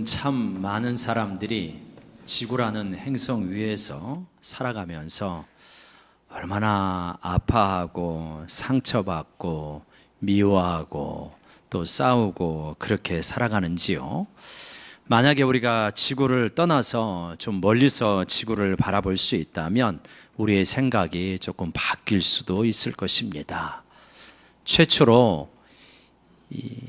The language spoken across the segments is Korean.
참 많은 사람들이 지구라는 행성 위에서 살아가면서 얼마나 아파하고 상처받고 미워하고 또 싸우고 그렇게 살아가는지요. 만약에 우리가 지구를 떠나서 좀 멀리서 지구를 바라볼 수 있다면 우리의 생각이 조금 바뀔 수도 있을 것입니다. 최초로 이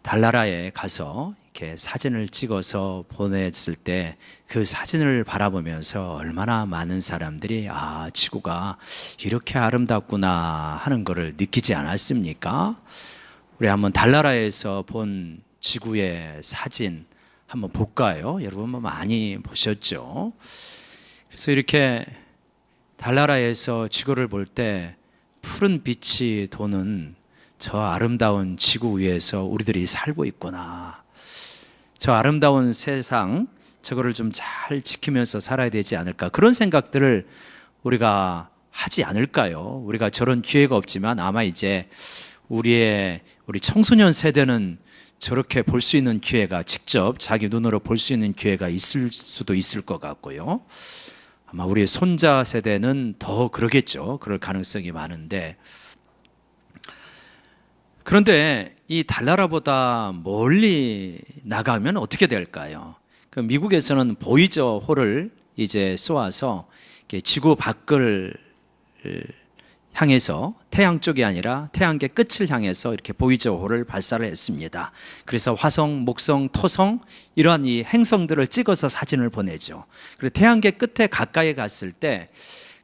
달나라에 가서 이렇게 사진을 찍어서 보냈을 때 그 사진을 바라보면서 얼마나 많은 사람들이 지구가 이렇게 아름답구나 하는 것을 느끼지 않았습니까? 우리 한번 달나라에서 본 지구의 사진 한번 볼까요? 여러분 많이 보셨죠? 그래서 이렇게 달나라에서 지구를 볼 때 푸른 빛이 도는 저 아름다운 지구 위에서 우리들이 살고 있구나. 저 아름다운 세상, 저거를 좀 잘 지키면서 살아야 되지 않을까. 그런 생각들을 우리가 하지 않을까요? 우리가 저런 기회가 없지만 아마 이제 우리 청소년 세대는 저렇게 볼 수 있는 기회가 직접 자기 눈으로 볼 수 있는 기회가 있을 수도 있을 것 같고요. 아마 우리 손자 세대는 더 그러겠죠. 그럴 가능성이 많은데, 그런데 이 달나라보다 멀리 나가면 어떻게 될까요? 그 미국에서는 보이저 홀을 이제 쏘아서 지구 밖을 향해서 태양 쪽이 아니라 태양계 끝을 향해서 이렇게 보이저 홀을 발사를 했습니다. 그래서 화성, 목성, 토성 이러한 이 행성들을 찍어서 사진을 보내죠. 그리고 태양계 끝에 가까이 갔을 때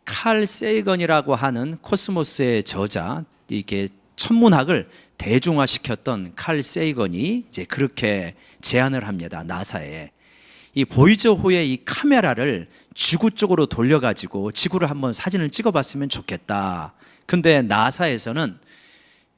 칼 세이건이라고 하는 코스모스의 저자, 이게 천문학을 대중화시켰던 칼 세이건이 이제 그렇게 제안을 합니다. 나사에. 이 보이저호의 이 카메라를 지구 쪽으로 돌려가지고 지구를 한번 사진을 찍어봤으면 좋겠다. 근데 나사에서는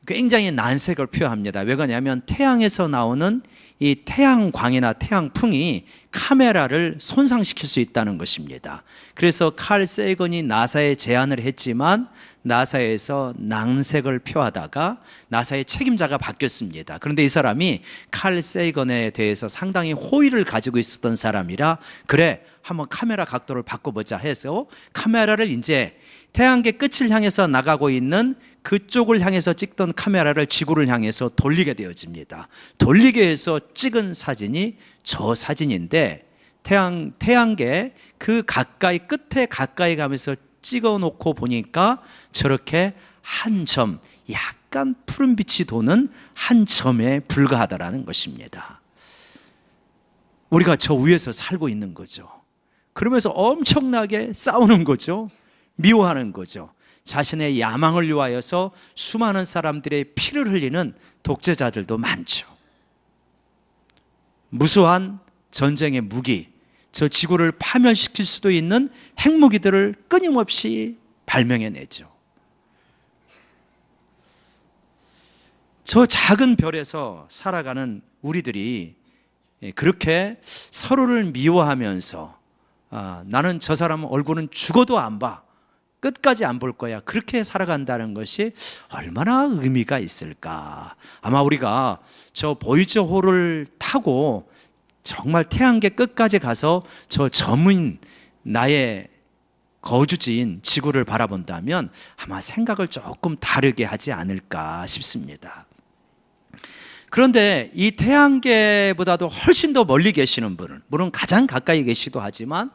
굉장히 난색을 표합니다. 왜 그러냐면 태양에서 나오는 이 태양광이나 태양풍이 카메라를 손상시킬 수 있다는 것입니다. 그래서 칼 세이건이 나사에 제안을 했지만 나사에서 난색을 표하다가 나사의 책임자가 바뀌었습니다. 그런데 이 사람이 칼 세이건에 대해서 상당히 호의를 가지고 있었던 사람이라, 그래 한번 카메라 각도를 바꿔보자 해서 카메라를 이제 태양계 끝을 향해서 나가고 있는 그쪽을 향해서 찍던 카메라를 지구를 향해서 돌리게 되어집니다. 돌리게 해서 찍은 사진이 저 사진인데, 태양계 그 가까이 끝에 가까이 가면서 찍어 놓고 보니까 저렇게 한 점, 약간 푸른 빛이 도는 한 점에 불과하다라는 것입니다. 우리가 저 위에서 살고 있는 거죠. 그러면서 엄청나게 싸우는 거죠. 미워하는 거죠. 자신의 야망을 위하여서 수많은 사람들의 피를 흘리는 독재자들도 많죠. 무수한 전쟁의 무기, 저 지구를 파멸시킬 수도 있는 핵무기들을 끊임없이 발명해내죠. 저 작은 별에서 살아가는 우리들이 그렇게 서로를 미워하면서 나는 저 사람 얼굴은 죽어도 안 봐, 끝까지 안 볼 거야, 그렇게 살아간다는 것이 얼마나 의미가 있을까. 아마 우리가 저 보이저호를 타고 정말 태양계 끝까지 가서 저 저문 나의 거주지인 지구를 바라본다면 아마 생각을 조금 다르게 하지 않을까 싶습니다. 그런데 이 태양계보다도 훨씬 더 멀리 계시는 분은, 물론 가장 가까이 계시기도 하지만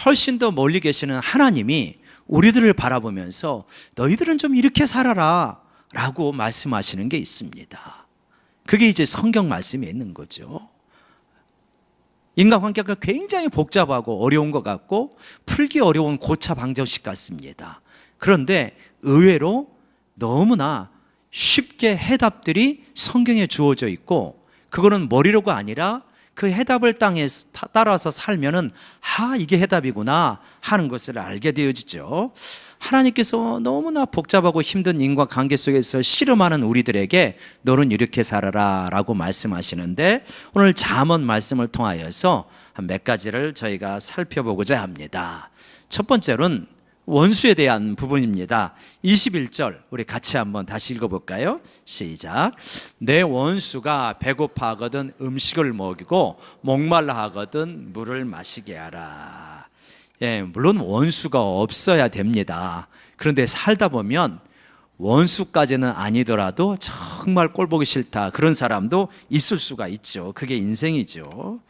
훨씬 더 멀리 계시는 하나님이 우리들을 바라보면서 너희들은 좀 이렇게 살아라 라고 말씀하시는 게 있습니다. 그게 이제 성경 말씀에 있는 거죠. 인간관계가 굉장히 복잡하고 어려운 것 같고 풀기 어려운 고차 방정식 같습니다. 그런데 의외로 너무나 쉽게 해답들이 성경에 주어져 있고, 그거는 머리로가 아니라 그 해답을 따라서 살면은 이게 해답이구나 하는 것을 알게 되어지죠. 하나님께서 너무나 복잡하고 힘든 인간관계 속에서 씨름하는 우리들에게 너는 이렇게 살아라 라고 말씀하시는데, 오늘 잠언 말씀을 통하여서 몇 가지를 저희가 살펴보고자 합니다. 첫 번째로는 원수에 대한 부분입니다. 21절 우리 같이 한번 다시 읽어볼까요? 시작. 내 원수가 배고파 하거든 음식을 먹이고 목말라 하거든 물을 마시게 하라. 예, 물론 원수가 없어야 됩니다. 그런데 살다 보면 원수까지는 아니더라도 정말 꼴보기 싫다 그런 사람도 있을 수가 있죠. 그게 인생이죠.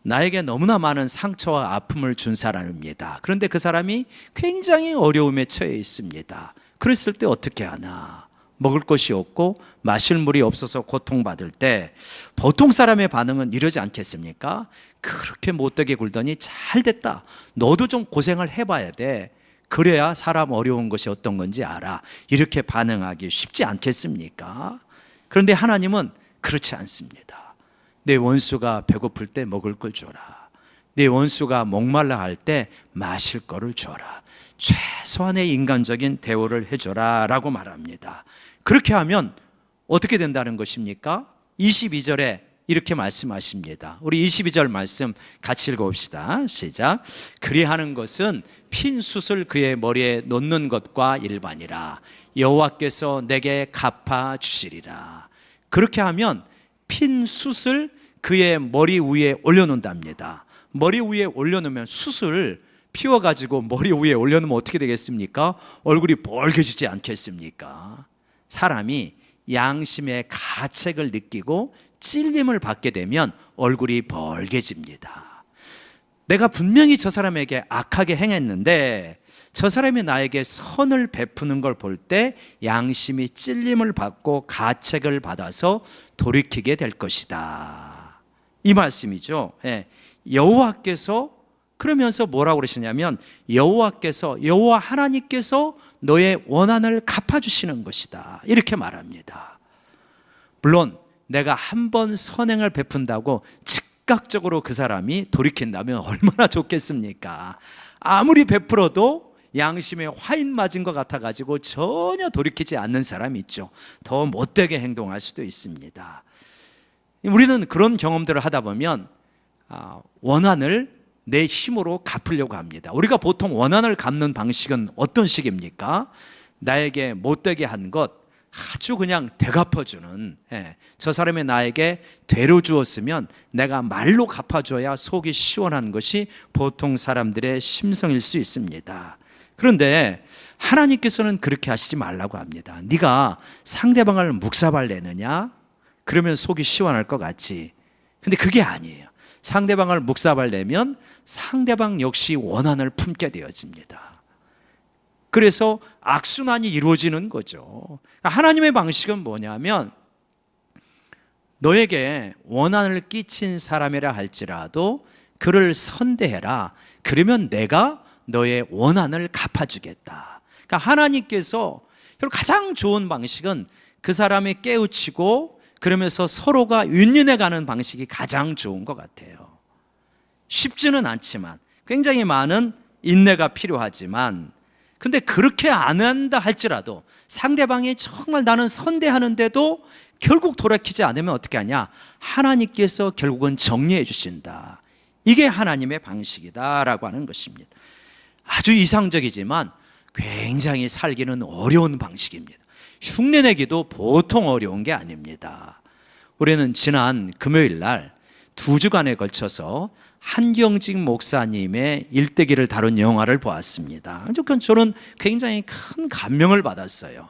나에게 너무나 많은 상처와 아픔을 준 사람입니다. 그런데 그 사람이 굉장히 어려움에 처해 있습니다. 그랬을 때 어떻게 하나? 먹을 것이 없고 마실 물이 없어서 고통받을 때 보통 사람의 반응은 이러지 않겠습니까? 그렇게 못되게 굴더니 잘 됐다. 너도 좀 고생을 해봐야 돼. 그래야 사람 어려운 것이 어떤 건지 알아. 이렇게 반응하기 쉽지 않겠습니까? 그런데 하나님은 그렇지 않습니다. 내 원수가 배고플 때 먹을 걸 줘라. 내 원수가 목말라 할 때 마실 거를 줘라. 최소한의 인간적인 대우를 해줘라 라고 말합니다. 그렇게 하면 어떻게 된다는 것입니까? 22절에 이렇게 말씀하십니다. 우리 22절 말씀 같이 읽어봅시다. 시작. 그리하는 것은 핀 숯을 그의 머리에 놓는 것과 일반이라. 여호와께서 내게 갚아 주시리라. 그렇게 하면 핀 숯을 그의 머리 위에 올려놓는답니다. 머리 위에 올려놓으면 숯을 피워가지고 머리 위에 올려놓으면 어떻게 되겠습니까? 얼굴이 벌개지지 않겠습니까? 사람이 양심의 가책을 느끼고 찔림을 받게 되면 얼굴이 벌개집니다. 내가 분명히 저 사람에게 악하게 행했는데 저 사람이 나에게 선을 베푸는 걸 볼 때 양심이 찔림을 받고 가책을 받아서 돌이키게 될 것이다. 이 말씀이죠. 예. 여호와께서 그러면서 뭐라고 그러시냐면 여호와 하나님께서 너의 원한을 갚아주시는 것이다. 이렇게 말합니다. 물론 내가 한 번 선행을 베푼다고 즉각적으로 그 사람이 돌이킨다면 얼마나 좋겠습니까? 아무리 베풀어도 양심에 화인 맞은 것 같아가지고 전혀 돌이키지 않는 사람이 있죠. 더 못되게 행동할 수도 있습니다. 우리는 그런 경험들을 하다 보면 원한을 내 힘으로 갚으려고 합니다. 우리가 보통 원한을 갚는 방식은 어떤 식입니까? 나에게 못되게 한 것 아주 그냥 되갚아주는, 저 사람이 나에게 되로 주었으면 내가 말로 갚아줘야 속이 시원한 것이 보통 사람들의 심성일 수 있습니다. 그런데 하나님께서는 그렇게 하시지 말라고 합니다. 네가 상대방을 묵사발 내느냐? 그러면 속이 시원할 것 같지. 근데 그게 아니에요. 상대방을 묵사발 내면 상대방 역시 원한을 품게 되어집니다. 그래서 악순환이 이루어지는 거죠. 하나님의 방식은 뭐냐면 너에게 원한을 끼친 사람이라 할지라도 그를 선대해라. 그러면 내가 너의 원한을 갚아주겠다. 그러니까 하나님께서 가장 좋은 방식은 그 사람이 깨우치고 그러면서 서로가 윈윈해가는 방식이 가장 좋은 것 같아요. 쉽지는 않지만 굉장히 많은 인내가 필요하지만 근데 그렇게 안 한다 할지라도 상대방이 정말 나는 선대하는데도 결국 돌이키지 않으면 어떻게 하냐? 하나님께서 결국은 정리해 주신다. 이게 하나님의 방식이다라고 하는 것입니다. 아주 이상적이지만 굉장히 살기는 어려운 방식입니다. 흉내내기도 보통 어려운 게 아닙니다. 우리는 지난 금요일 날 2주간에 걸쳐서 한경직 목사님의 일대기를 다룬 영화를 보았습니다. 저는 굉장히 큰 감명을 받았어요.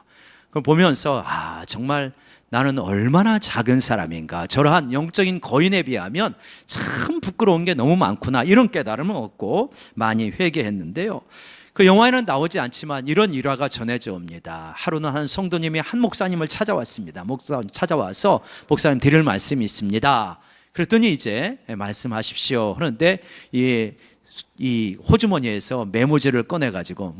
그걸 보면서 정말 나는 얼마나 작은 사람인가. 저러한 영적인 거인에 비하면 참 부끄러운 게 너무 많구나. 이런 깨달음을 얻고 많이 회개했는데요. 그 영화에는 나오지 않지만 이런 일화가 전해져 옵니다. 하루는 한 성도님이 한 목사님을 찾아왔습니다. 찾아와서 목사님 드릴 말씀이 있습니다. 그랬더니 이제 말씀하십시오 하는데 이 호주머니에서 메모지를 꺼내가지고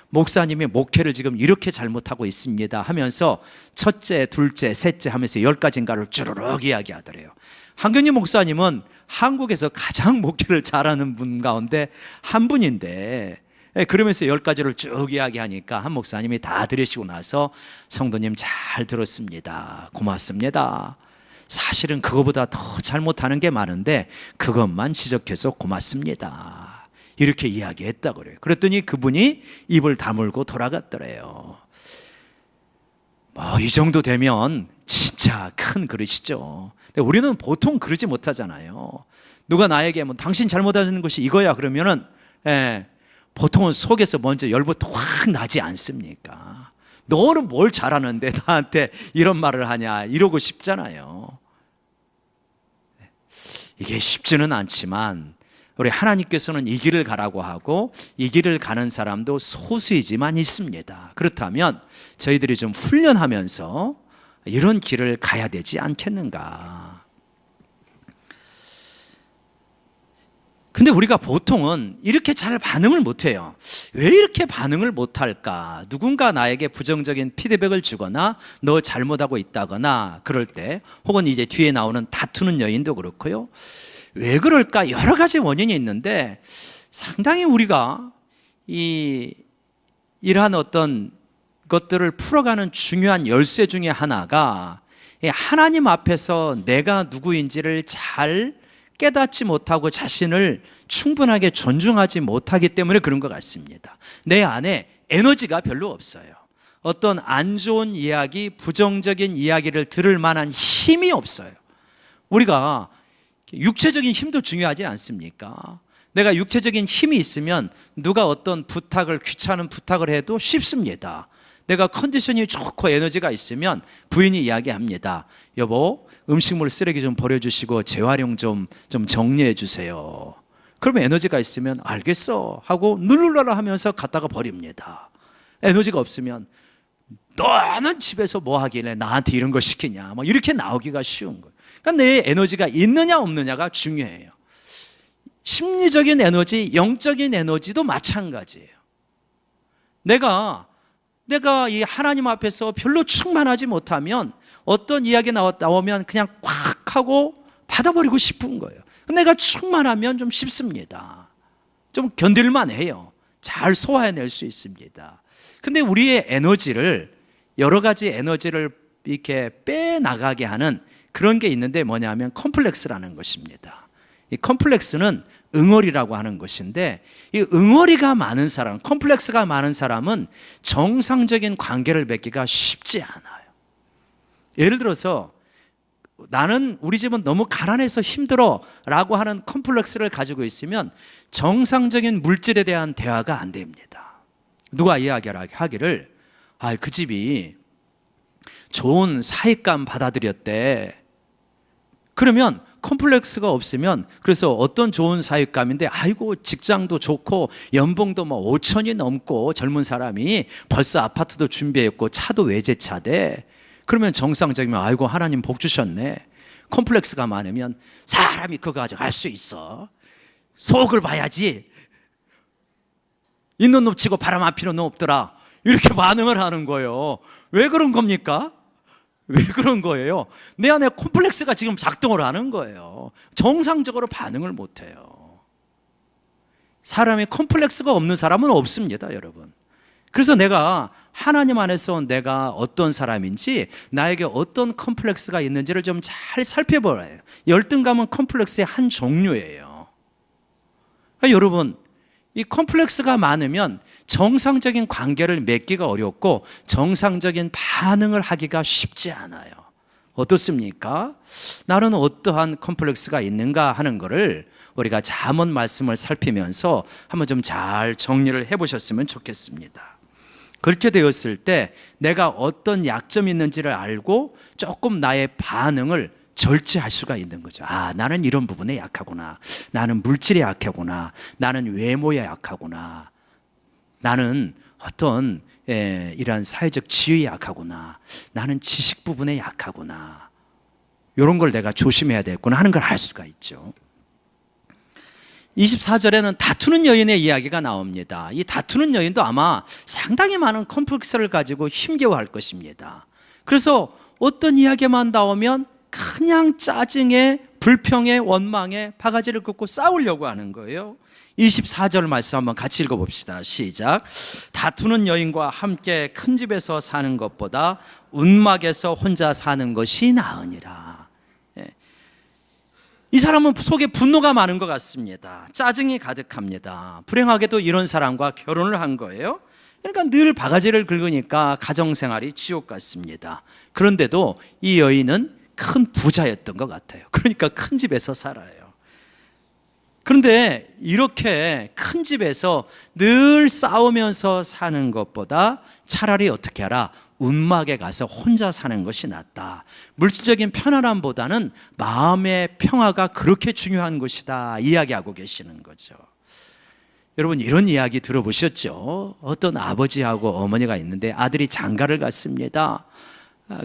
목사님이 목회를 지금 이렇게 잘못하고 있습니다 하면서 첫째, 둘째, 셋째 하면서 10가지인가를 쭈르륵 이야기하더래요. 한경림 목사님은 한국에서 가장 목회를 잘하는 분 가운데 한 분인데 그러면서 10가지를 쭉 이야기하니까 한 목사님이 다 들으시고 나서 성도님 잘 들었습니다. 고맙습니다. 사실은 그거보다 더 잘못하는 게 많은데 그것만 지적해서 고맙습니다. 이렇게 이야기했다고 그래요. 그랬더니 그분이 입을 다물고 돌아갔더래요. 이 정도 되면 진짜 큰 그릇이죠. 근데 우리는 보통 그러지 못하잖아요. 누가 나에게 당신 잘못하는 것이 이거야 그러면은 보통은 속에서 먼저 열부터 확 나지 않습니까? 너는 뭘 잘하는데 나한테 이런 말을 하냐 이러고 싶잖아요. 이게 쉽지는 않지만 우리 하나님께서는 이 길을 가라고 하고 이 길을 가는 사람도 소수이지만 있습니다. 그렇다면 저희들이 좀 훈련하면서 이런 길을 가야 되지 않겠는가. 근데 우리가 보통은 이렇게 잘 반응을 못해요. 왜 이렇게 반응을 못할까? 누군가 나에게 부정적인 피드백을 주거나 너 잘못하고 있다거나 그럴 때, 혹은 이제 뒤에 나오는 다투는 여인도 그렇고요. 왜 그럴까? 여러 가지 원인이 있는데 상당히 우리가 이러한 어떤 것들을 풀어가는 중요한 열쇠 중에 하나가 하나님 앞에서 내가 누구인지를 잘 깨닫지 못하고 자신을 충분하게 존중하지 못하기 때문에 그런 것 같습니다. 내 안에 에너지가 별로 없어요. 어떤 안 좋은 이야기, 부정적인 이야기를 들을 만한 힘이 없어요. 우리가 육체적인 힘도 중요하지 않습니까? 내가 육체적인 힘이 있으면 누가 어떤 부탁을, 귀찮은 부탁을 해도 쉽습니다. 내가 컨디션이 좋고 에너지가 있으면 부인이 이야기합니다. 여보, 음식물 쓰레기 좀 버려주시고 재활용 좀 정리해 주세요. 그러면 에너지가 있으면 알겠어 하고 눌러라 하면서 갖다가 버립니다. 에너지가 없으면 너는 집에서 뭐 하길래 나한테 이런 걸 시키냐 이렇게 나오기가 쉬운 거예요. 그러니까 내 에너지가 있느냐 없느냐가 중요해요. 심리적인 에너지, 영적인 에너지도 마찬가지예요. 내가 이 하나님 앞에서 별로 충만하지 못하면 어떤 이야기 나오면 그냥 콱 하고 받아버리고 싶은 거예요. 내가 충만하면 좀 쉽습니다. 좀 견딜만 해요. 잘 소화해낼 수 있습니다. 근데 우리의 에너지를, 여러 가지 에너지를 이렇게 빼나가게 하는 그런 게 있는데 뭐냐면 컴플렉스라는 것입니다. 이 컴플렉스는 응어리라고 하는 것인데, 이 응어리가 많은 사람, 컴플렉스가 많은 사람은 정상적인 관계를 맺기가 쉽지 않아요. 예를 들어서 나는 우리 집은 너무 가난해서 힘들어 라고 하는 컴플렉스를 가지고 있으면 정상적인 물질에 대한 대화가 안 됩니다. 누가 이야기하기를 그 집이 좋은 사익감 받아들였대. 그러면 컴플렉스가 없으면, 그래서 어떤 좋은 사익감인데 아이고 직장도 좋고 연봉도 5천이 넘고 젊은 사람이 벌써 아파트도 준비했고 차도 외제차대. 그러면 정상적이면 아이고 하나님 복 주셨네. 컴플렉스가 많으면 사람이 그거 가지고 알 수 있어. 속을 봐야지. 있는 놈 치고 바람 안 피는 놈 없더라. 이렇게 반응을 하는 거예요. 왜 그런 겁니까? 왜 그런 거예요? 내 안에 콤플렉스가 지금 작동을 하는 거예요. 정상적으로 반응을 못해요. 사람이 콤플렉스가 없는 사람은 없습니다, 여러분. 그래서 내가 하나님 안에서 내가 어떤 사람인지, 나에게 어떤 컴플렉스가 있는지를 좀 잘 살펴보아요. 열등감은 컴플렉스의 한 종류예요. 그러니까 여러분, 이 컴플렉스가 많으면 정상적인 관계를 맺기가 어렵고 정상적인 반응을 하기가 쉽지 않아요. 어떻습니까? 나는 어떠한 컴플렉스가 있는가 하는 것을 우리가 잠언 말씀을 살피면서 한번 좀 잘 정리를 해보셨으면 좋겠습니다. 그렇게 되었을 때 내가 어떤 약점이 있는지를 알고 조금 나의 반응을 절제할 수가 있는 거죠. 나는 이런 부분에 약하구나. 나는 물질에 약하구나. 나는 외모에 약하구나. 나는 어떤 이러한 사회적 지위에 약하구나. 나는 지식 부분에 약하구나. 이런 걸 내가 조심해야 되겠구나 하는 걸 알 수가 있죠. 24절에는 다투는 여인의 이야기가 나옵니다. 이 다투는 여인도 아마 상당히 많은 컴플렉스를 가지고 힘겨워할 것입니다. 그래서 어떤 이야기만 나오면 그냥 짜증에, 불평에, 원망에 바가지를 긋고 싸우려고 하는 거예요. 24절 말씀 한번 같이 읽어봅시다. 시작. 다투는 여인과 함께 큰 집에서 사는 것보다 운막에서 혼자 사는 것이 나으니라. 이 사람은 속에 분노가 많은 것 같습니다. 짜증이 가득합니다. 불행하게도 이런 사람과 결혼을 한 거예요. 그러니까 늘 바가지를 긁으니까 가정생활이 지옥 같습니다. 그런데도 이 여인은 큰 부자였던 것 같아요. 그러니까 큰 집에서 살아요. 그런데 이렇게 큰 집에서 늘 싸우면서 사는 것보다 차라리 어떻게 하라? 운막에 가서 혼자 사는 것이 낫다. 물질적인 편안함보다는 마음의 평화가 그렇게 중요한 것이다 이야기하고 계시는 거죠. 여러분, 이런 이야기 들어보셨죠? 어떤 아버지하고 어머니가 있는데 아들이 장가를 갔습니다.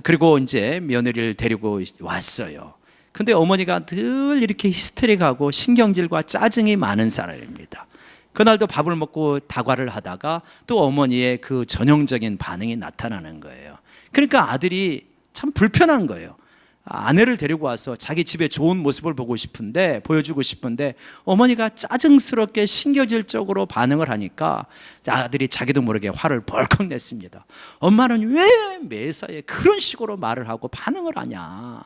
그리고 이제 며느리를 데리고 왔어요. 근데 어머니가 늘 이렇게 히스테릭하고 신경질과 짜증이 많은 사람입니다. 그날도 밥을 먹고 다과를 하다가 또 어머니의 그 전형적인 반응이 나타나는 거예요. 그러니까 아들이 참 불편한 거예요. 아내를 데리고 와서 자기 집의 좋은 모습을 보여주고 싶은데 어머니가 짜증스럽게 신경질적으로 반응을 하니까 아들이 자기도 모르게 화를 벌컥 냈습니다. 엄마는 왜 매사에 그런 식으로 말을 하고 반응을 하냐.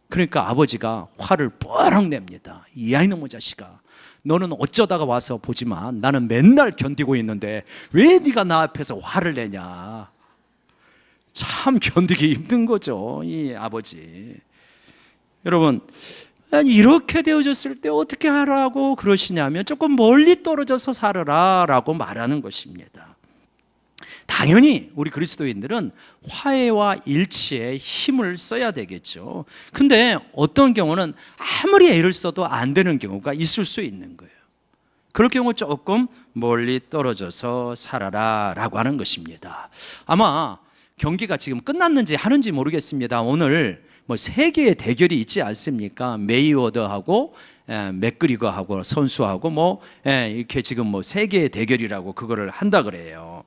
그러니까 아버지가 화를 뻘럭 냅니다. 이 아이놈의 자식아, 너는 어쩌다가 와서 보지만 나는 맨날 견디고 있는데 왜 네가 나 앞에서 화를 내냐. 참 견디기 힘든 거죠, 이 아버지. 여러분, 이렇게 되어졌을 때 어떻게 하라고 그러시냐면 조금 멀리 떨어져서 살아라 라고 말하는 것입니다. 당연히 우리 그리스도인들은 화해와 일치에 힘을 써야 되겠죠. 근데 어떤 경우는 아무리 애를 써도 안 되는 경우가 있을 수 있는 거예요. 그럴 경우 조금 멀리 떨어져서 살아라 라고 하는 것입니다. 아마 경기가 지금 끝났는지 하는지 모르겠습니다. 오늘 뭐 세계의 대결이 있지 않습니까? 메이워더하고 맥그리거하고 선수하고 뭐 이렇게 지금 뭐 세계의 대결이라고 그거를 한다 그래요.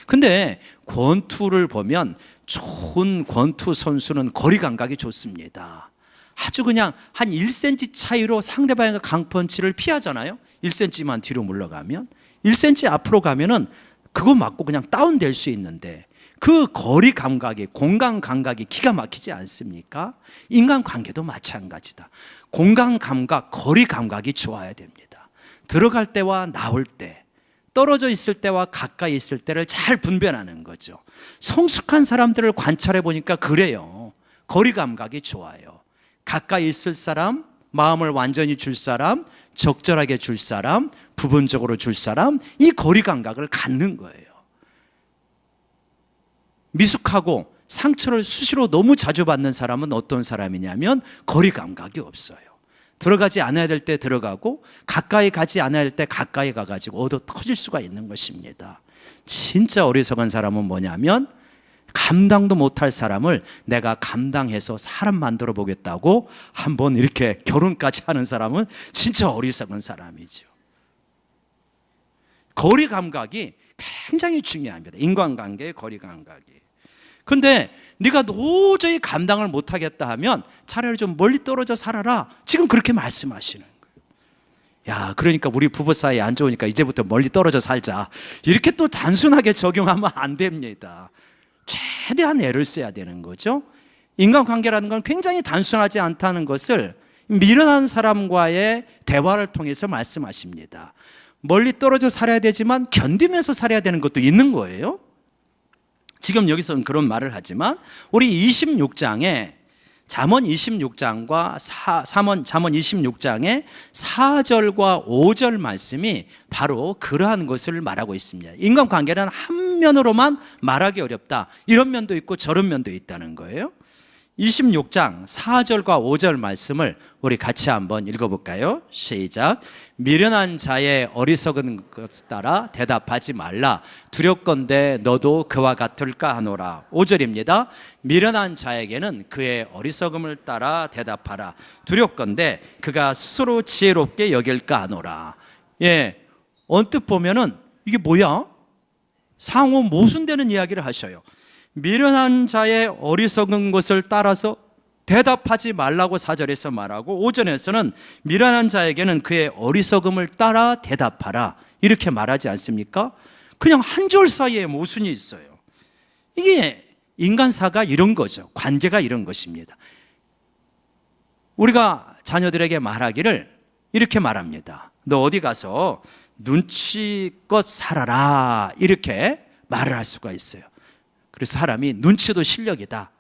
근데 권투를 보면 좋은 권투 선수는 거리 감각이 좋습니다. 아주 그냥 한 1cm 차이로 상대방의 강펀치를 피하잖아요. 1cm만 뒤로 물러가면 1cm 앞으로 가면은 그거 맞고 그냥 다운될 수 있는데 그 거리 감각이, 공간 감각이 기가 막히지 않습니까? 인간관계도 마찬가지다. 공간 감각, 거리 감각이 좋아야 됩니다. 들어갈 때와 나올 때, 떨어져 있을 때와 가까이 있을 때를 잘 분별하는 거죠. 성숙한 사람들을 관찰해 보니까 그래요. 거리 감각이 좋아요. 가까이 있을 사람, 마음을 완전히 줄 사람, 적절하게 줄 사람, 부분적으로 줄 사람, 이 거리 감각을 갖는 거예요. 미숙하고 상처를 수시로 너무 자주 받는 사람은 어떤 사람이냐면 거리 감각이 없어요. 들어가지 않아야 될 때 들어가고 가까이 가지 않아야 될 때 가까이 가가지고 얻어 터질 수가 있는 것입니다. 진짜 어리석은 사람은 뭐냐면 감당도 못할 사람을 내가 감당해서 사람 만들어 보겠다고 한번 이렇게 결혼까지 하는 사람은 진짜 어리석은 사람이죠. 거리 감각이 굉장히 중요합니다. 인간관계의 거리 감각이. 근데 네가 도저히 감당을 못하겠다 하면 차라리 좀 멀리 떨어져 살아라. 지금 그렇게 말씀하시는 거예요. 야, 그러니까 우리 부부 사이 안 좋으니까 이제부터 멀리 떨어져 살자. 이렇게 또 단순하게 적용하면 안 됩니다. 최대한 애를 써야 되는 거죠. 인간관계라는 건 굉장히 단순하지 않다는 것을 미련한 사람과의 대화를 통해서 말씀하십니다. 멀리 떨어져 살아야 되지만 견디면서 살아야 되는 것도 있는 거예요. 지금 여기서는 그런 말을 하지만 우리 26장에 잠언 26장과 잠언 26장의 4절과 5절 말씀이 바로 그러한 것을 말하고 있습니다. 인간관계는 한 면으로만 말하기 어렵다. 이런 면도 있고 저런 면도 있다는 거예요. 26장 4절과 5절 말씀을 우리 같이 한번 읽어볼까요? 시작. 미련한 자의 어리석은 것 따라 대답하지 말라. 두렵건대 너도 그와 같을까 하노라. 5절입니다. 미련한 자에게는 그의 어리석음을 따라 대답하라. 두렵건대 그가 스스로 지혜롭게 여길까 하노라. 예, 언뜻 보면은 이게 뭐야? 상호 모순되는 이야기를 하셔요. 미련한 자의 어리석은 것을 따라서 대답하지 말라고 4절에서 말하고 5절에서는 미련한 자에게는 그의 어리석음을 따라 대답하라 이렇게 말하지 않습니까? 그냥 한 줄 사이에 모순이 있어요. 이게 인간사가 이런 거죠. 관계가 이런 것입니다. 우리가 자녀들에게 말하기를 이렇게 말합니다. 너 어디 가서 눈치껏 살아라, 이렇게 말을 할 수가 있어요. 그래서 사람이 눈치도 실력이다,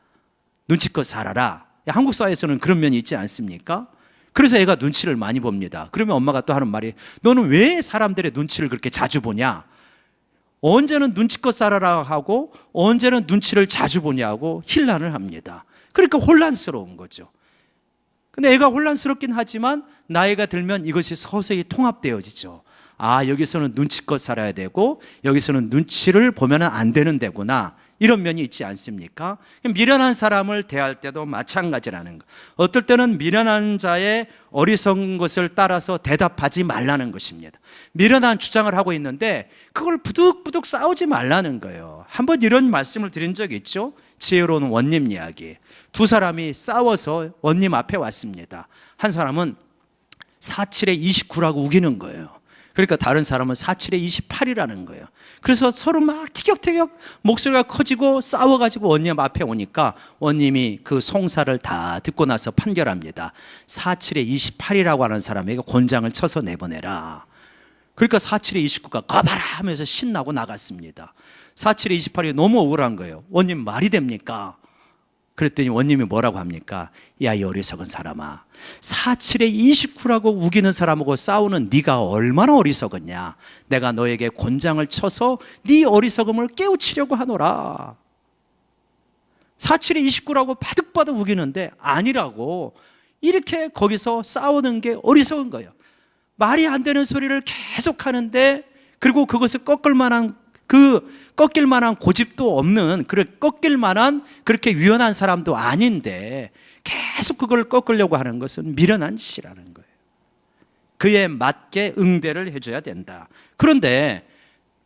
눈치껏 살아라. 한국 사회에서는 그런 면이 있지 않습니까? 그래서 애가 눈치를 많이 봅니다. 그러면 엄마가 또 하는 말이, 너는 왜 사람들의 눈치를 그렇게 자주 보냐? 언제는 눈치껏 살아라 하고 언제는 눈치를 자주 보냐고 힐난을 합니다. 그러니까 혼란스러운 거죠. 근데 애가 혼란스럽긴 하지만 나이가 들면 이것이 서서히 통합되어지죠. 아, 여기서는 눈치껏 살아야 되고 여기서는 눈치를 보면 안 되는 데구나, 이런 면이 있지 않습니까? 미련한 사람을 대할 때도 마찬가지라는 것. 어떨 때는 미련한 자의 어리석은 것을 따라서 대답하지 말라는 것입니다. 미련한 주장을 하고 있는데 그걸 부득부득 싸우지 말라는 거예요. 한번 이런 말씀을 드린 적이 있죠. 지혜로운 원님 이야기. 두 사람이 싸워서 원님 앞에 왔습니다. 한 사람은 47에 29라고 우기는 거예요. 그러니까 다른 사람은 47에 28이라는 거예요. 그래서 서로 막 티격태격 목소리가 커지고 싸워가지고 원님 앞에 오니까 원님이 그 송사를 다 듣고 나서 판결합니다. 47에 28이라고 하는 사람에게 곤장을 쳐서 내보내라. 그러니까 47에 29가 가봐라 하면서 신나고 나갔습니다. 47에 28이 너무 억울한 거예요. 원님 말이 됩니까? 그랬더니 원님이 뭐라고 합니까? 야, 이 어리석은 사람아, 47에 29라고 우기는 사람하고 싸우는 네가 얼마나 어리석었냐. 내가 너에게 곤장을 쳐서 네 어리석음을 깨우치려고 하노라. 47에 29라고 바득바득 우기는데 아니라고, 이렇게 거기서 싸우는 게 어리석은 거예요. 말이 안 되는 소리를 계속 하는데, 그리고 그것을 꺾을 만한 고집도 없는, 꺾일 만한 그렇게 유연한 사람도 아닌데 계속 그걸 꺾으려고 하는 것은 미련한 짓이라는 거예요. 그에 맞게 응대를 해줘야 된다. 그런데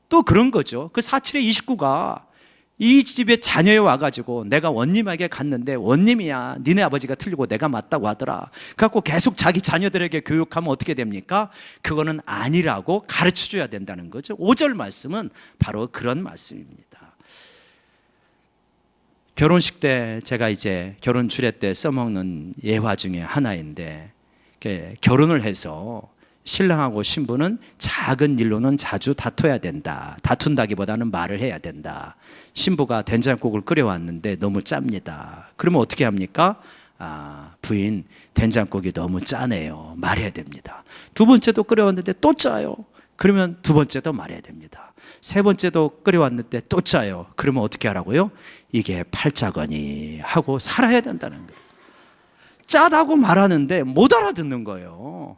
또 그런 거죠. 그 47에 29가 이 집에 자녀에 와가지고 내가 원님에게 갔는데 원님이야, 니네 아버지가 틀리고 내가 맞다고 하더라. 그래갖고 계속 자기 자녀들에게 교육하면 어떻게 됩니까? 그거는 아니라고 가르쳐줘야 된다는 거죠. 5절 말씀은 바로 그런 말씀입니다. 결혼식 때 제가 이제 결혼 주례 때 써먹는 예화 중에 하나인데, 결혼을 해서 신랑하고 신부는 작은 일로는 자주 다퉈야 된다. 다툰다기보다는 말을 해야 된다. 신부가 된장국을 끓여왔는데 너무 짭니다. 그러면 어떻게 합니까? 아, 부인, 된장국이 너무 짜네요. 말해야 됩니다. 두 번째도 끓여왔는데 또 짜요. 그러면 두 번째도 말해야 됩니다. 세 번째도 끓여왔는데 또 짜요. 그러면 어떻게 하라고요? 이게 팔자거니 하고 살아야 된다는 거예요. 짜다고 말하는데 못 알아듣는 거예요.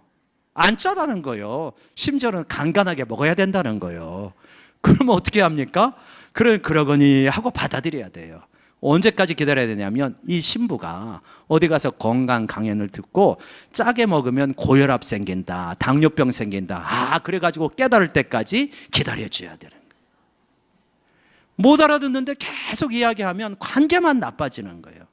안 짜다는 거예요. 심지어는 간간하게 먹어야 된다는 거예요. 그러면 어떻게 합니까? 그러거니 하고 받아들여야 돼요. 언제까지 기다려야 되냐면, 이 신부가 어디 가서 건강 강연을 듣고 짜게 먹으면 고혈압 생긴다, 당뇨병 생긴다, 그래가지고 깨달을 때까지 기다려줘야 되는 거예요. 못 알아듣는데 계속 이야기하면 관계만 나빠지는 거예요.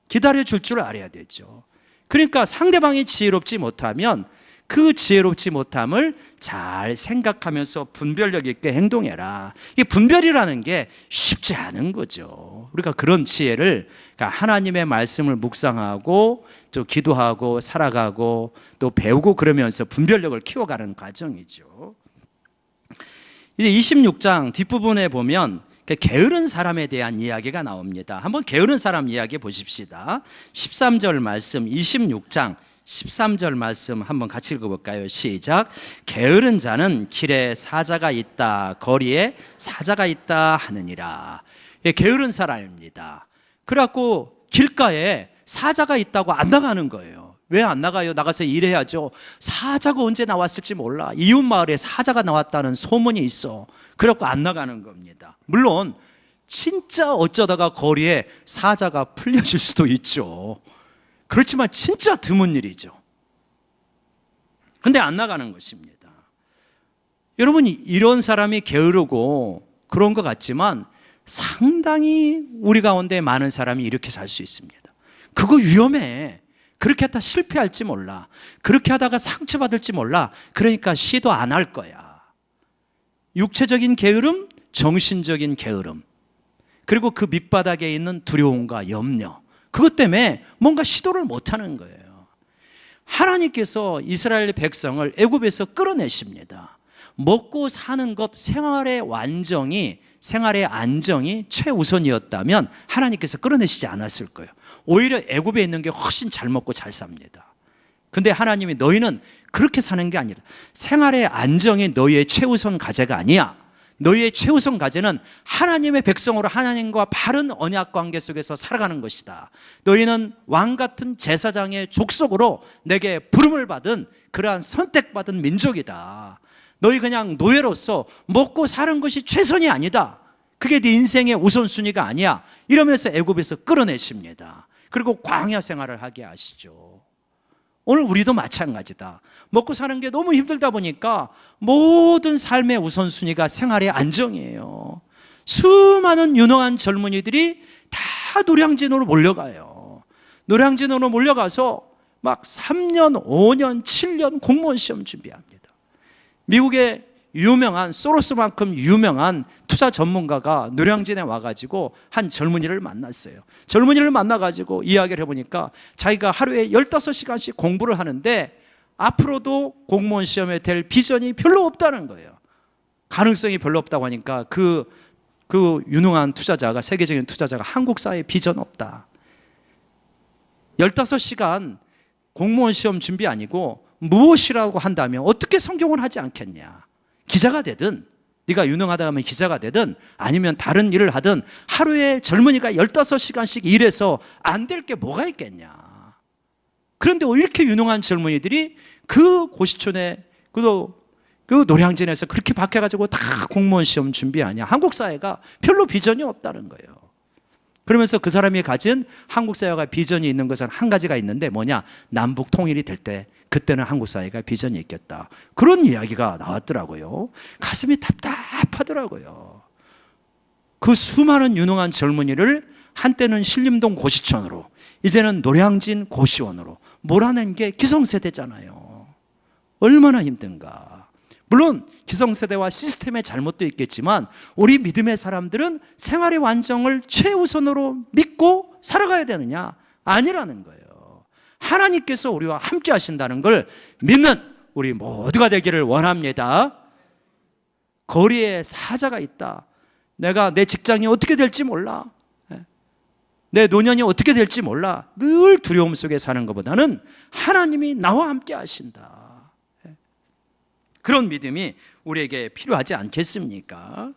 기다려줄 줄 알아야 되죠. 그러니까 상대방이 지혜롭지 못하면 그 지혜롭지 못함을 잘 생각하면서 분별력 있게 행동해라. 이게 분별이라는 게 쉽지 않은 거죠. 우리가 그런 지혜를, 그러니까 하나님의 말씀을 묵상하고 또 기도하고 살아가고 또 배우고 그러면서 분별력을 키워가는 과정이죠. 이제 26장 뒷부분에 보면 게으른 사람에 대한 이야기가 나옵니다. 한번 게으른 사람 이야기 보십시다. 13절 말씀, 26장 13절 말씀 한번 같이 읽어볼까요? 시작. 게으른 자는 길에 사자가 있다, 거리에 사자가 있다 하느니라. 게으른 사람입니다. 그래갖고 길가에 사자가 있다고 안 나가는 거예요. 왜 안 나가요? 나가서 일해야죠. 사자가 언제 나왔을지 몰라. 이웃 마을에 사자가 나왔다는 소문이 있어. 그래갖고 안 나가는 겁니다. 물론 진짜 어쩌다가 거리에 사자가 풀려질 수도 있죠. 그렇지만 진짜 드문 일이죠. 근데 안 나가는 것입니다. 여러분, 이런 사람이 게으르고 그런 것 같지만 상당히 우리 가운데 많은 사람이 이렇게 살 수 있습니다. 그거 위험해. 그렇게 하다 실패할지 몰라. 그렇게 하다가 상처받을지 몰라. 그러니까 시도 안 할 거야. 육체적인 게으름, 정신적인 게으름, 그리고 그 밑바닥에 있는 두려움과 염려, 그것 때문에 뭔가 시도를 못하는 거예요. 하나님께서 이스라엘 백성을 애굽에서 끌어내십니다. 먹고 사는 것, 생활의 안정이 최우선이었다면 하나님께서 끌어내시지 않았을 거예요. 오히려 애굽에 있는 게 훨씬 잘 먹고 잘 삽니다. 근데 하나님이 너희는 그렇게 사는 게 아니다. 생활의 안정이 너희의 최우선 과제가 아니야. 너희의 최우선 과제는 하나님의 백성으로 하나님과 바른 언약 관계 속에서 살아가는 것이다. 너희는 왕 같은 제사장의 족속으로 내게 부름을 받은 그러한 선택받은 민족이다. 너희 그냥 노예로서 먹고 사는 것이 최선이 아니다. 그게 네 인생의 우선순위가 아니야. 이러면서 애굽에서 끌어내십니다. 그리고 광야 생활을 하게 하시죠. 오늘 우리도 마찬가지다. 먹고 사는 게 너무 힘들다 보니까 모든 삶의 우선순위가 생활의 안정이에요. 수많은 유능한 젊은이들이 다 노량진으로 몰려가요. 노량진으로 몰려가서 막 3년, 5년, 7년 공무원 시험 준비합니다. 미국의 유명한 소로스만큼 유명한 투자 전문가가 노량진에 와가지고 한 젊은이를 만났어요. 젊은이를 만나가지고 이야기를 해보니까 자기가 하루에 15시간씩 공부를 하는데 앞으로도 공무원 시험에 될 비전이 별로 없다는 거예요. 가능성이 별로 없다고 하니까 그 유능한 투자자가, 세계적인 투자자가 한국 사회에 비전 없다. 15시간 공무원 시험 준비 아니고 무엇이라고 한다면 어떻게 성공을 하지 않겠냐. 기자가 되든, 네가 유능하다 하면 기자가 되든 아니면 다른 일을 하든 하루에 젊은이가 15시간씩 일해서 안 될 게 뭐가 있겠냐. 그런데 왜 이렇게 유능한 젊은이들이 그 고시촌에 그 노량진에서 그렇게 박혀가지고 다 공무원 시험 준비하냐. 한국 사회가 별로 비전이 없다는 거예요. 그러면서 그 사람이 가진 한국 사회가 비전이 있는 것은 한 가지가 있는데 뭐냐, 남북 통일이 될 때 그때는 한국 사회가 비전이 있겠다. 그런 이야기가 나왔더라고요. 가슴이 답답하더라고요. 그 수많은 유능한 젊은이를 한때는 신림동 고시촌으로, 이제는 노량진 고시원으로 몰아낸 게 기성세대잖아요. 얼마나 힘든가. 물론 기성세대와 시스템의 잘못도 있겠지만 우리 믿음의 사람들은 생활의 완성을 최우선으로 믿고 살아가야 되느냐? 아니라는 거예요. 하나님께서 우리와 함께 하신다는 걸 믿는 우리 모두가 되기를 원합니다. 거리에 사자가 있다. 내가 내 직장이 어떻게 될지 몰라. 내 노년이 어떻게 될지 몰라. 늘 두려움 속에 사는 것보다는 하나님이 나와 함께 하신다. 그런 믿음이 우리에게 필요하지 않겠습니까?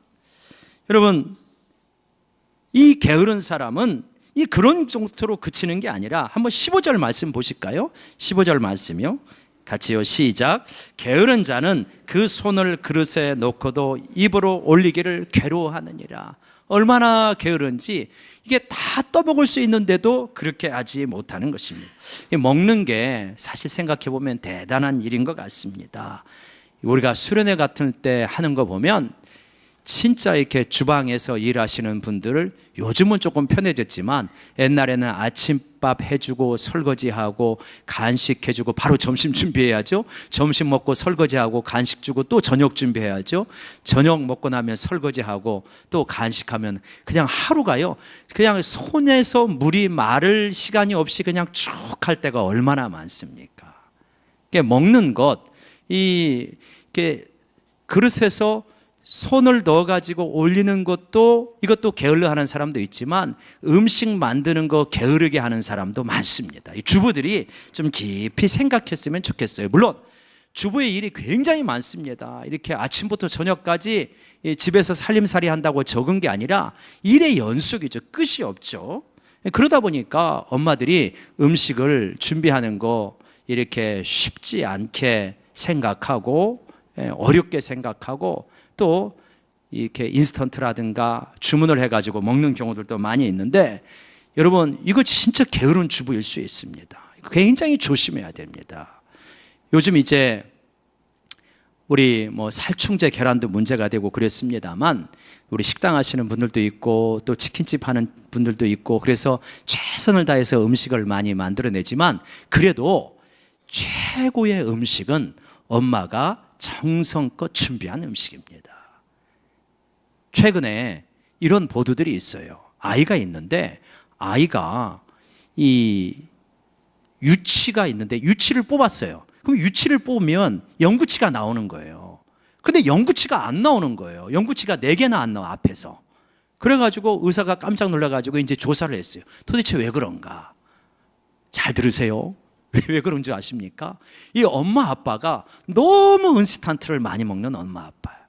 여러분, 이 게으른 사람은 이 그런 정도로 그치는 게 아니라 한번 15절 말씀 보실까요? 15절 말씀이요. 같이요. 시작. 게으른 자는 그 손을 그릇에 놓고도 입으로 올리기를 괴로워하느니라. 얼마나 게으른지 이게 다 떠먹을 수 있는데도 그렇게 하지 못하는 것입니다. 먹는 게 사실 생각해 보면 대단한 일인 것 같습니다. 우리가 수련회 같은 때 하는 거 보면 진짜 이렇게 주방에서 일하시는 분들을, 요즘은 조금 편해졌지만 옛날에는 아침밥 해주고 설거지하고 간식 해주고 바로 점심 준비해야죠. 점심 먹고 설거지하고 간식 주고 또 저녁 준비해야죠. 저녁 먹고 나면 설거지하고 또 간식하면 그냥 하루가요, 그냥 손에서 물이 마를 시간이 없이 그냥 쭉 할 때가 얼마나 많습니까? 먹는 것, 이게 그릇에서 손을 넣어가지고 올리는 것도, 이것도 게을러 하는 사람도 있지만 음식 만드는 거 게으르게 하는 사람도 많습니다. 이 주부들이 좀 깊이 생각했으면 좋겠어요. 물론 주부의 일이 굉장히 많습니다. 이렇게 아침부터 저녁까지 집에서 살림살이 한다고 적은 게 아니라 일의 연속이죠. 끝이 없죠. 그러다 보니까 엄마들이 음식을 준비하는 거 이렇게 쉽지 않게 생각하고 어렵게 생각하고 또 이렇게 인스턴트라든가 주문을 해가지고 먹는 경우들도 많이 있는데, 여러분 이거 진짜 게으른 주부일 수 있습니다. 굉장히 조심해야 됩니다. 요즘 이제 우리 살충제 계란도 문제가 되고 그랬습니다만 우리 식당 하시는 분들도 있고 또 치킨집 하는 분들도 있고 그래서 최선을 다해서 음식을 많이 만들어내지만 그래도 최고의 음식은 엄마가 정성껏 준비한 음식입니다. 최근에 이런 보도들이 있어요. 아이가 있는데 아이가 이 유치가 있는데 유치를 뽑았어요. 그럼 유치를 뽑으면 영구치가 나오는 거예요. 근데 영구치가 안 나오는 거예요. 영구치가 4개나 안 나와, 앞에서. 그래가지고 의사가 깜짝 놀라가지고 이제 조사를 했어요. 도대체 왜 그런가? 잘 들으세요. 왜 그런 줄 아십니까? 이 엄마 아빠가 너무 인스턴트를 많이 먹는 엄마 아빠예요.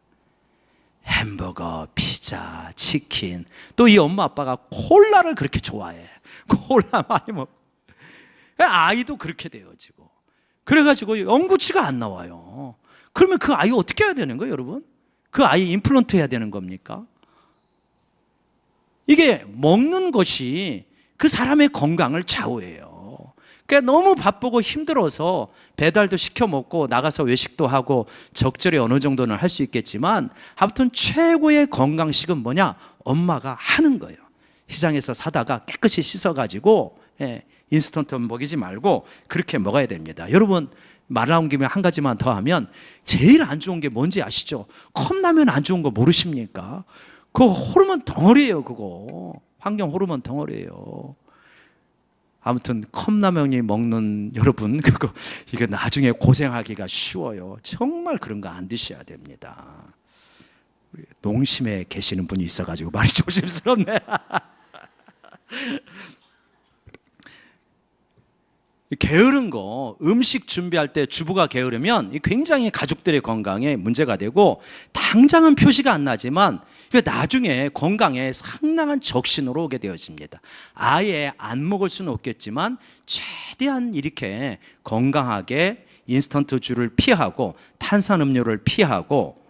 햄버거, 피자, 치킨. 또 이 엄마 아빠가 콜라를 그렇게 좋아해. 콜라 많이 먹고. 아이도 그렇게 되어지고. 그래가지고 영구치가 안 나와요. 그러면 그 아이 어떻게 해야 되는 거예요, 여러분? 그 아이 임플란트 해야 되는 겁니까? 이게 먹는 것이 그 사람의 건강을 좌우해요. 그러니까 너무 바쁘고 힘들어서 배달도 시켜 먹고 나가서 외식도 하고 적절히 어느 정도는 할 수 있겠지만 아무튼 최고의 건강식은 뭐냐? 엄마가 하는 거예요. 시장에서 사다가 깨끗이 씻어가지고 인스턴트 먹이지 말고 그렇게 먹어야 됩니다. 여러분, 말 나온 김에 한 가지만 더 하면 제일 안 좋은 게 뭔지 아시죠? 컵라면 안 좋은 거 모르십니까? 그거 호르몬 덩어리예요. 그거 환경 호르몬 덩어리예요. 아무튼 컵라면이 먹는 여러분, 그거 이게 나중에 고생하기가 쉬워요. 정말 그런 거 안 드셔야 됩니다. 농심에 계시는 분이 있어가지고 많이 조심스럽네. 게으른 거, 음식 준비할 때 주부가 게으르면 굉장히 가족들의 건강에 문제가 되고 당장은 표시가 안 나지만 나중에 건강에 상당한 적신호로 오게 되어집니다. 아예 안 먹을 수는 없겠지만 최대한 이렇게 건강하게 인스턴트주를 피하고 탄산음료를 피하고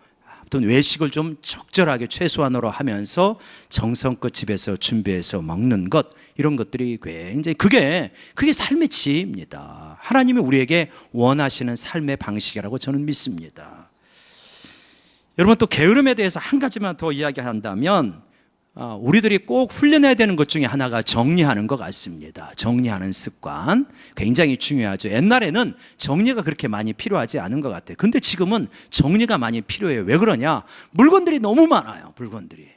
또 외식을 좀 적절하게 최소한으로 하면서 정성껏 집에서 준비해서 먹는 것, 이런 것들이 굉장히 그게 삶의 지혜입니다. 하나님이 우리에게 원하시는 삶의 방식이라고 저는 믿습니다. 여러분, 또 게으름에 대해서 한 가지만 더 이야기한다면 우리들이 꼭 훈련해야 되는 것 중에 하나가 정리하는 것 같습니다. 정리하는 습관 굉장히 중요하죠. 옛날에는 정리가 그렇게 많이 필요하지 않은 것 같아요. 근데 지금은 정리가 많이 필요해요. 왜 그러냐? 물건들이 너무 많아요. 물건들이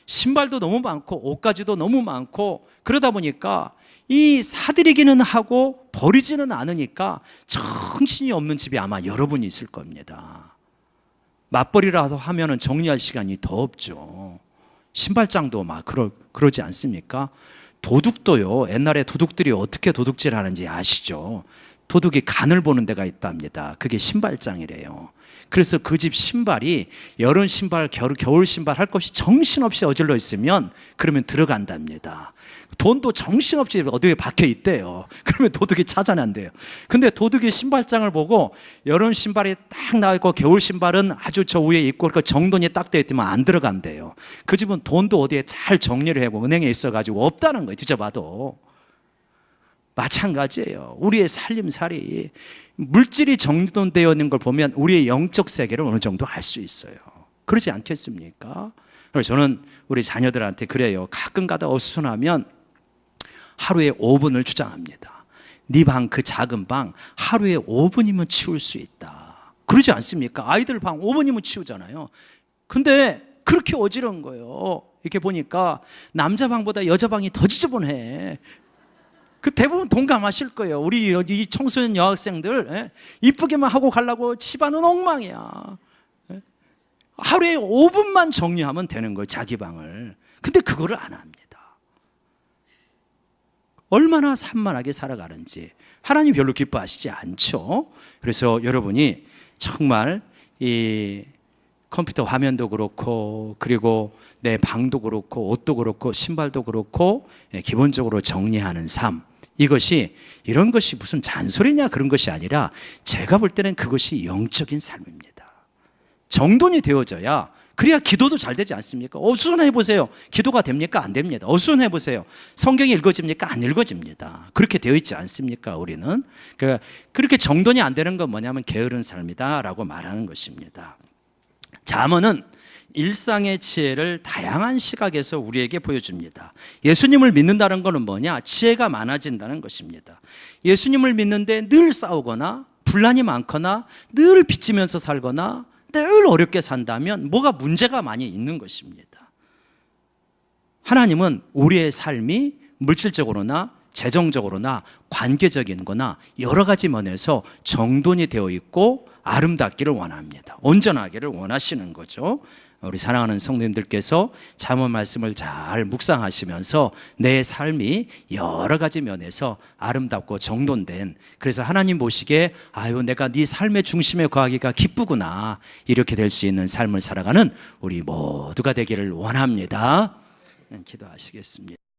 신발도 너무 많고 옷가지도 너무 많고 그러다 보니까 이 사들이기는 하고 버리지는 않으니까 정신이 없는 집이 아마 여러분이 있을 겁니다. 맞벌이라도 하면은 정리할 시간이 더 없죠. 신발장도 막 그러지 않습니까? 도둑도요, 옛날에 도둑들이 어떻게 도둑질 하는지 아시죠? 도둑이 간을 보는 데가 있답니다. 그게 신발장이래요. 그래서 그 집 신발이 여름 신발, 겨울 신발 할 것이 정신없이 어질러 있으면 그러면 들어간답니다. 돈도 정신없이 어디에 박혀 있대요. 그러면 도둑이 찾아낸대요. 근데 도둑이 신발장을 보고 여름 신발이 딱 나와 있고 겨울 신발은 아주 저 위에 있고 그 정돈이 딱 되어 있지만 안 들어간대요. 그 집은 돈도 어디에 잘 정리를 하고 은행에 있어가지고 없다는 거예요. 뒤져봐도. 마찬가지예요. 우리의 살림살이 물질이 정돈되어 있는 걸 보면 우리의 영적 세계를 어느 정도 알 수 있어요. 그러지 않겠습니까? 그래서 저는 우리 자녀들한테 그래요. 가끔 가다 어수선하면 하루에 5분을 주장합니다. 네 방, 그 작은 방 하루에 5분이면 치울 수 있다. 그러지 않습니까? 아이들 방 5분이면 치우잖아요. 근데 그렇게 어지러운 거예요. 이렇게 보니까 남자 방보다 여자 방이 더 지저분해. 그 대부분 동감하실 거예요. 우리 이 청소년 여학생들 이쁘게만 하고 가려고 집안은 엉망이야. 하루에 5분만 정리하면 되는 거예요, 자기 방을. 근데 그거를 안 합니다. 얼마나 산만하게 살아가는지 하나님 별로 기뻐하시지 않죠. 그래서 여러분이 정말 이 컴퓨터 화면도 그렇고 그리고 내 방도 그렇고 옷도 그렇고 신발도 그렇고 기본적으로 정리하는 삶, 이것이 이런 것이 무슨 잔소리냐 그런 것이 아니라 제가 볼 때는 그것이 영적인 삶입니다. 정돈이 되어져야, 그래야 기도도 잘 되지 않습니까? 어수선해 보세요. 기도가 됩니까? 안 됩니다. 어수선해 보세요. 성경이 읽어집니까? 안 읽어집니다. 그렇게 되어 있지 않습니까? 우리는 그렇게 정돈이 안 되는 건 뭐냐면 게으른 삶이다라고 말하는 것입니다. 잠언은 일상의 지혜를 다양한 시각에서 우리에게 보여줍니다. 예수님을 믿는다는 것은 뭐냐? 지혜가 많아진다는 것입니다. 예수님을 믿는데 늘 싸우거나 분란이 많거나 늘 빚지면서 살거나 늘 어렵게 산다면 뭐가 문제가 많이 있는 것입니다. 하나님은 우리의 삶이 물질적으로나 재정적으로나 관계적인 거나 여러 가지 면에서 정돈이 되어 있고 아름답기를 원합니다. 온전하기를 원하시는 거죠. 우리 사랑하는 성도님들께서 잠언 말씀을 잘 묵상하시면서 내 삶이 여러 가지 면에서 아름답고 정돈된, 그래서 하나님 보시기에 아유 내가 네 삶의 중심에 거하기가 기쁘구나, 이렇게 될 수 있는 삶을 살아가는 우리 모두가 되기를 원합니다. 기도하시겠습니다.